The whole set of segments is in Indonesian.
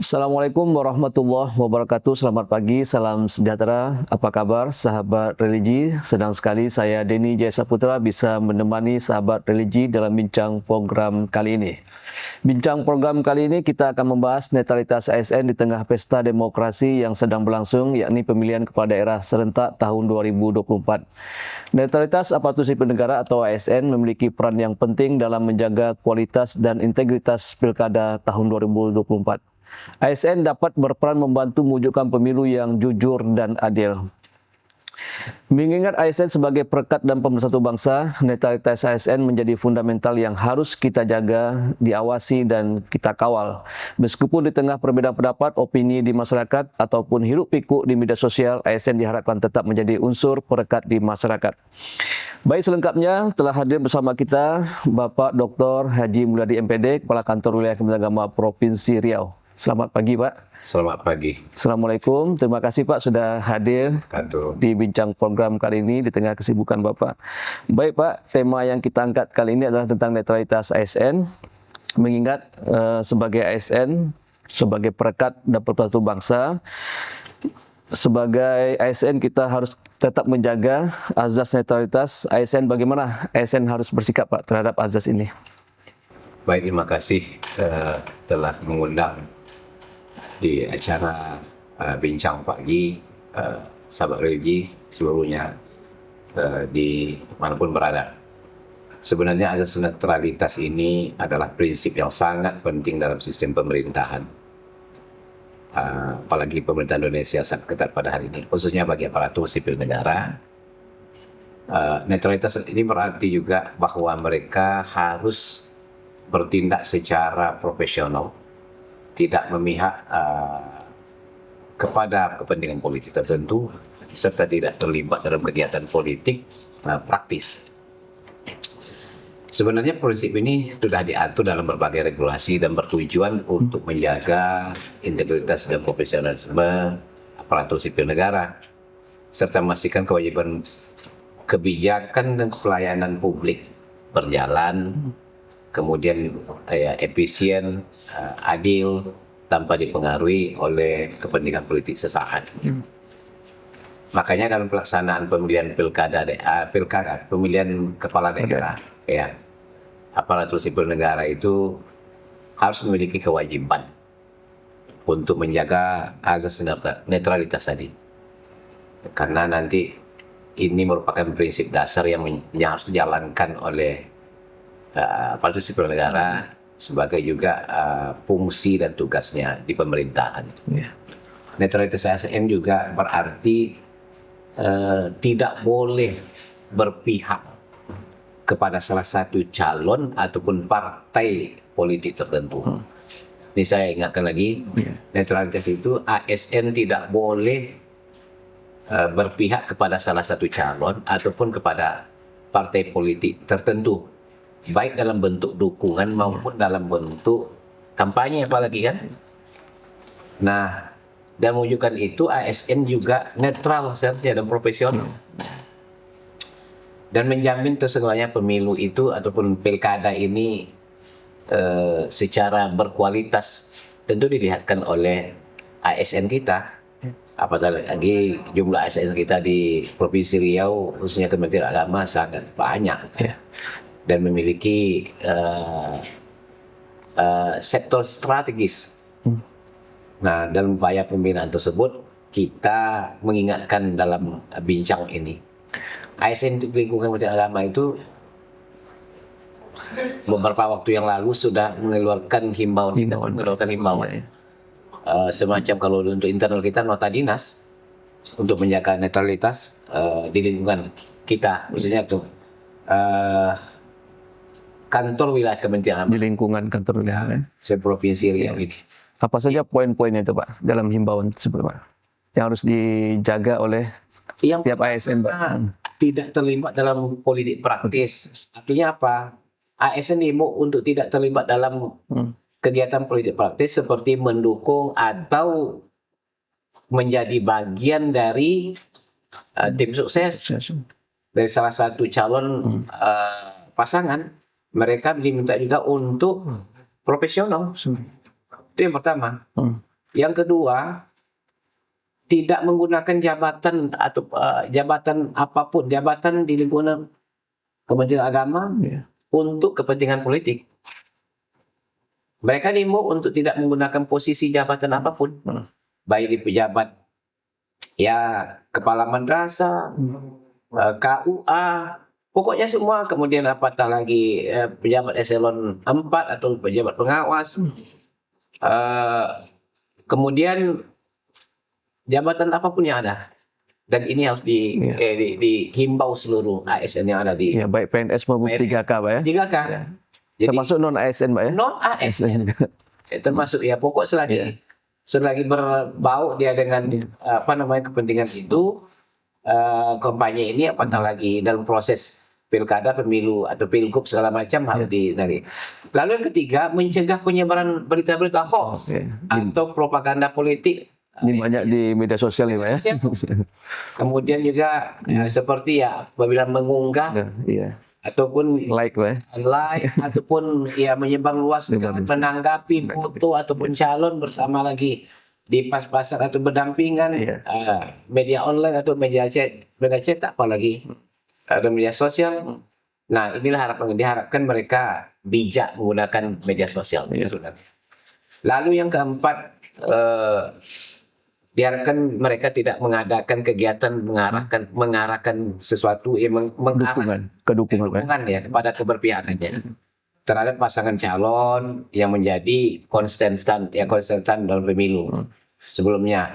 Assalamualaikum warahmatullahi wabarakatuh. Selamat pagi, salam sejahtera. Apa kabar sahabat religi? Senang sekali saya Denny Jaya Saputra bisa menemani sahabat religi dalam bincang program kali ini. Bincang program kali ini kita akan membahas netralitas ASN di tengah pesta demokrasi yang sedang berlangsung, yakni pemilihan kepala daerah serentak tahun 2024. Netralitas aparatur sipil negara atau ASN memiliki peran yang penting dalam menjaga kualitas dan integritas pilkada tahun 2024. ASN dapat berperan membantu mewujudkan pemilu yang jujur dan adil. Mengingat ASN sebagai perekat dan pemersatu bangsa, netralitas ASN menjadi fundamental yang harus kita jaga, diawasi dan kita kawal. Meskipun di tengah perbedaan pendapat, opini di masyarakat ataupun hiruk-pikuk di media sosial, ASN diharapkan tetap menjadi unsur perekat di masyarakat. Baik, selengkapnya telah hadir bersama kita Bapak Dr. Haji Mulyadi MPD, Kepala Kantor Wilayah Kementerian Agama Provinsi Riau. Selamat pagi, Pak. Selamat pagi. Assalamualaikum. Terima kasih, Pak, sudah hadir di bincang program kali ini di tengah kesibukan Bapak. Baik, Pak, tema yang kita angkat kali ini adalah tentang netralitas ASN. Mengingat sebagai ASN, sebagai perekat dan pemersatu bangsa, sebagai ASN kita harus tetap menjaga azas netralitas. ASN, bagaimana ASN harus bersikap, Pak, terhadap azas ini? Baik, terima kasih telah mengundang di acara bincang pagi sahabat religi seluruhnya di manapun berada. Sebenarnya azas netralitas ini adalah prinsip yang sangat penting dalam sistem pemerintahan. Apalagi pemerintah Indonesia sangat ketat pada hari ini, khususnya bagi aparatur sipil negara. Netralitas ini berarti juga bahwa mereka harus bertindak secara profesional, tidak memihak kepada kepentingan politik tertentu, serta tidak terlibat dalam kegiatan politik praktis. Sebenarnya prinsip ini sudah diatur dalam berbagai regulasi dan bertujuan untuk menjaga integritas dan profesionalisme aparatur sipil negara, serta memastikan kewajiban kebijakan dan pelayanan publik berjalan, kemudian efisien, adil, tanpa dipengaruhi oleh kepentingan politik sesaat. Makanya dalam pelaksanaan pemilihan pemilihan kepala daerah, aparatur sipil negara itu harus memiliki kewajiban untuk menjaga azas netralitas tadi. Karena nanti ini merupakan prinsip dasar yang harus dijalankan oleh aparatur sipil negara sebagai juga fungsi dan tugasnya di pemerintahan. Netralitas ASN juga berarti tidak boleh berpihak kepada salah satu calon ataupun partai politik tertentu. Ini saya ingatkan lagi, netralitas itu ASN tidak boleh berpihak kepada salah satu calon ataupun kepada partai politik tertentu, baik dalam bentuk dukungan maupun dalam bentuk kampanye apalagi kan. Nah, dan mewujudkan itu ASN juga netral dan profesional. Dan menjamin sesungguhnya pemilu itu ataupun pilkada ini secara berkualitas tentu dilihatkan oleh ASN kita. Apalagi jumlah ASN kita di Provinsi Riau, khususnya Kementerian Agama, sangat banyak. Dan memiliki sektor strategis. Nah, dalam upaya pembinaan tersebut, kita mengingatkan dalam bincang ini, ASN di lingkungan Kementerian Agama itu beberapa waktu yang lalu sudah mengeluarkan himbauan, semacam kalau untuk internal kita nota dinas untuk menjaga netralitas di lingkungan kita, khususnya itu kantor wilayah Kementerian Agama Di lingkungan kantor wilayah Provinsi Riau ini. Apa saja poin-poinnya itu, Pak, dalam himbauan tersebut, Pak, yang harus dijaga oleh setiap ASN, Pak? Tidak terlibat dalam politik praktis. Artinya apa? ASN diimbau untuk tidak terlibat dalam kegiatan politik praktis seperti mendukung atau menjadi bagian dari tim sukses dari salah satu calon pasangan. Mereka diminta juga untuk profesional. Itu yang pertama. Yang kedua, tidak menggunakan jabatan atau jabatan apapun, jabatan di lingkungan Kementerian Agama Ya. untuk kepentingan politik. Mereka demo untuk tidak menggunakan posisi jabatan apapun, baik di pejabat ya kepala madrasah, KUA, pokoknya semua. Kemudian apatah lagi pejabat eselon 4 atau pejabat pengawas. Kemudian jabatan apapun yang ada. Dan ini harus dihimbau seluruh ASN yang ada di Ya, baik PNS maupun 3K, Pak ya. 3K. Jadi Termasuk non ASN, Pak ya. non ASN termasuk ya pokok selagi berbau dia dengan apa namanya kepentingan itu, kampanye ini apatah lagi dalam proses pilkada, pemilu atau pilgub segala macam harus dari. Lalu yang ketiga, mencegah penyebaran berita-berita hoax atau propaganda politik. Ini banyak di media sosial nih, Pak ya. Kemudian juga seperti ya apabila mengunggah Iya. ataupun Like, Pak ya. ataupun ya menyebarluaskan, menanggapi foto ataupun calon bersama lagi di pas-pasan atau berdampingan, media online atau media cetak, apalagi ada media sosial. Nah, inilah diharapkan mereka bijak menggunakan media sosial. Lalu yang keempat, diharapkan mereka tidak mengadakan kegiatan mengarahkan sesuatu yang dukungan ya kepada keberpihakannya terhadap pasangan calon yang menjadi konstan dalam pemilu sebelumnya.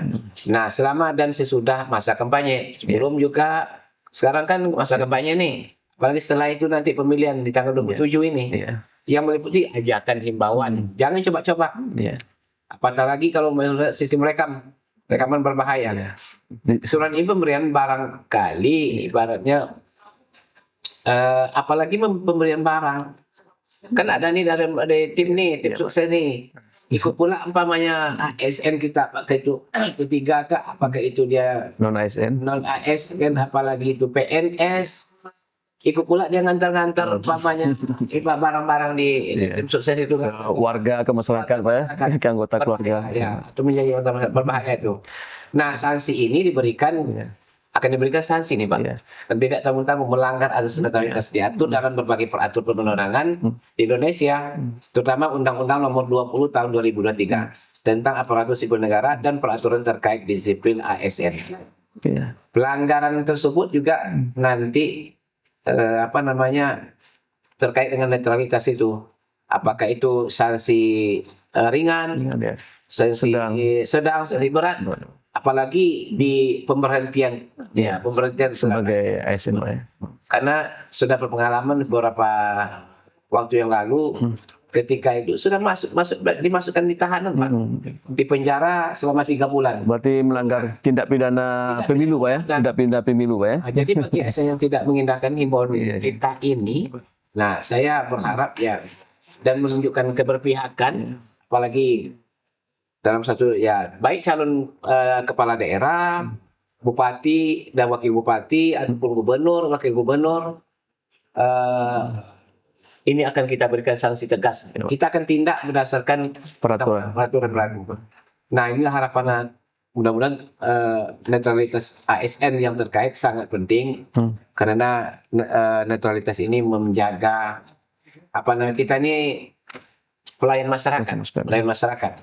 Nah, selama dan sesudah masa kampanye, sebelum juga sekarang kan masa kampanye nih, apalagi setelah itu nanti pemilihan di tanggal 27 ini, yang meliputi ajakan himbauan, jangan coba-coba. Apatah lagi kalau sistem rekaman berbahaya. Surat ini pemberian barangkali ibaratnya apalagi pemberian barang. Kan ada nih dari tim sukses nih. Ikut pula umpamanya ASN kita pakai itu ketiga kah, apakah itu dia Non ASN, apalagi itu PNS. Ikut pula dia ngantar-ngantar umpamanya barang-barang di tim sukses itu kan. Warga ke masyarakat, Pak ya, ke anggota keluarga. Ya, itu menjadi anggota berbahaya itu. Nah, sanksi ini akan diberikan sanksi nih, Pak. Dan tidak tanggung-tanggung melanggar asas netralitas diatur dalam berbagai peraturan perundang-undangan di Indonesia, terutama Undang-Undang Nomor 20 Tahun 2023 tentang aparatur sipil negara dan peraturan terkait disiplin ASN. Pelanggaran tersebut juga nanti terkait dengan netralitas itu, apakah itu sanksi ringan, sanksi sedang, sanksi berat, apalagi di pemberhentian sebagai ASN, Pak ya. Karena sudah berpengalaman beberapa waktu yang lalu, ketika itu sudah dimasukkan di tahanan, Pak, di penjara selama 3 bulan. Berarti melanggar tindak pidana pemilu, Pak ya, tindak pidana pemilu, Pak ya. Jadi bagi ASN yang tidak mengindahkan himbauan kita ini, nah saya berharap ya dan menunjukkan keberpihakan, apalagi dalam satu baik calon kepala daerah, bupati dan wakil bupati ataupun gubernur, wakil gubernur. Ini akan kita berikan sanksi tegas. Kita akan tindak berdasarkan peraturan berlaku. Nah, inilah harapan, mudah-mudahan netralitas ASN yang terkait sangat penting, karena netralitas ini menjaga kita ini pelayan masyarakat,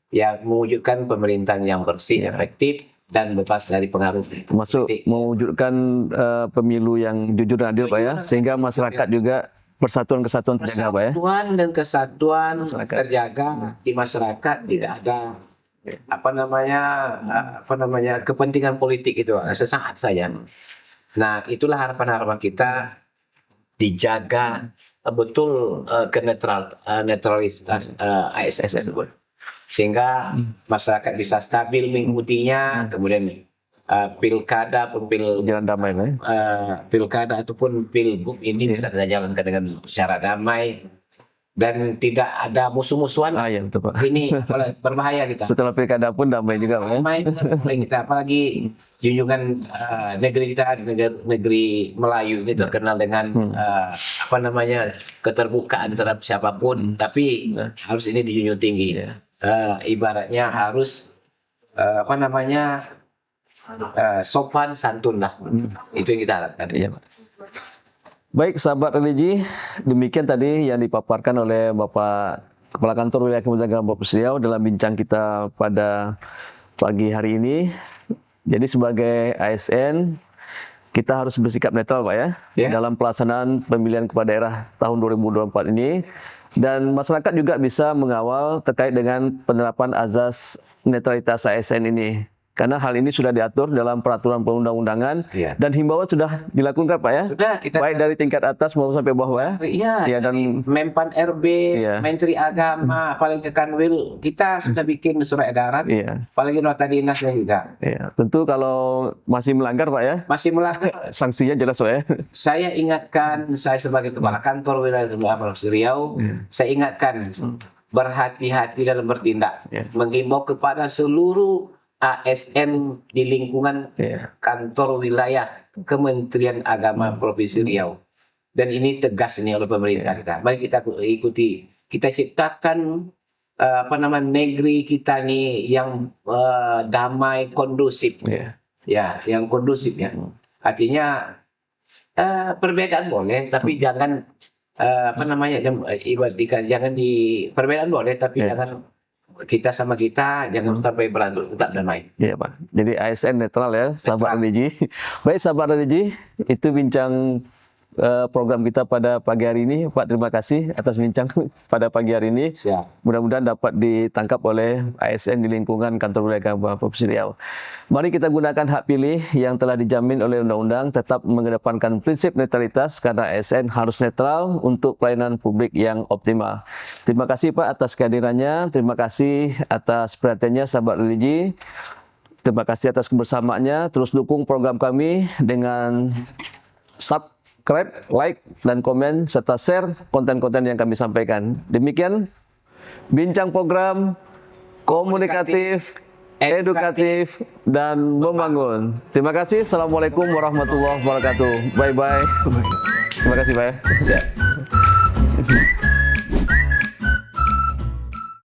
ya, mewujudkan pemerintahan yang bersih, efektif, dan bebas dari pengaruh termasuk mewujudkan pemilu yang jujur dan adil, Pak ya, sehingga masyarakat juga persatuan-kesatuan terjaga, Pak ya. Persatuan dan kesatuan terjaga di masyarakat, tidak ada kepentingan politik itu sesaat saja. Nah, itulah harapan kita, dijaga betul netralitas ASN tersebut, sehingga masyarakat bisa stabil mengikutinya. Kemudian pilkada jalan damai, pilkada ataupun pilgub ini bisa dijalankan dengan secara damai dan tidak ada musuh-musuhan. Betul, Pak. Ini berbahaya kita. Setelah pilkada pun damai juga, Pak. Damai kita, apalagi junjungan negeri kita, negeri Melayu ini terkenal dengan keterbukaan terhadap siapapun, tapi harus ini dijunjung tinggi. ibaratnya harus apa namanya sopan santun lah. Itu yang kita harapkan. Iya, Pak. Baik, sahabat religi, demikian tadi yang dipaparkan oleh Bapak Kepala Kantor Wilayah Kementerian Agama Provinsi Riau dalam bincang kita pada pagi hari ini. Jadi sebagai ASN, kita harus bersikap netral, Pak ya, dalam pelaksanaan pemilihan kepala daerah tahun 2024 ini. Dan masyarakat juga bisa mengawal terkait dengan penerapan azas netralitas ASN ini. Karena hal ini sudah diatur dalam peraturan perundang-undangan dan himbauan sudah dilakukan, Pak ya. Sudah, kita baik dari tingkat atas maupun sampai bawah ya. Iya, dan Menpan RB, Menteri Agama, apalagi Kanwil, kita sudah bikin surat edaran, apalagi nota dinasnya juga. Tentu kalau masih melanggar, Pak ya. Masih melanggar, sanksinya jelas, Pak ya. Saya ingatkan, saya sebagai Kepala Kantor Wilayah Provinsi Riau, saya ingatkan berhati-hati dalam bertindak, menghimbau kepada seluruh ASN di lingkungan kantor wilayah Kementerian Agama Provinsi Riau. Dan ini tegas ini oleh pemerintah kita. Mari kita ikuti. Kita ciptakan negeri kita nih yang damai, kondusif. Ya, yang kondusif ya. Artinya perbedaan boleh, tapi jangan perbedaan boleh, tapi jangan kita sama kita jangan sampai berantem, tetap damai. Iya, Pak. Jadi ASN netral ya, sahabat religi. Baik, sahabat religi, itu bincang program kita pada pagi hari ini. Pak, terima kasih atas bincang pada pagi hari ini. Mudah-mudahan dapat ditangkap oleh ASN di lingkungan Kantor Wilayah Agama Provinsi Riau. Mari kita gunakan hak pilih yang telah dijamin oleh undang-undang, tetap mengedepankan prinsip netralitas karena ASN harus netral untuk pelayanan publik yang optimal. Terima kasih, Pak, atas kehadirannya. Terima kasih atas perhatiannya, sahabat religi. Terima kasih atas kebersamaannya. Terus dukung program kami dengan subscribe, like, dan komen, serta share konten-konten yang kami sampaikan. Demikian bincang program komunikatif, edukatif, dan membangun. Terima kasih. Assalamualaikum warahmatullahi wabarakatuh. Bye-bye. Terima kasih, Pak.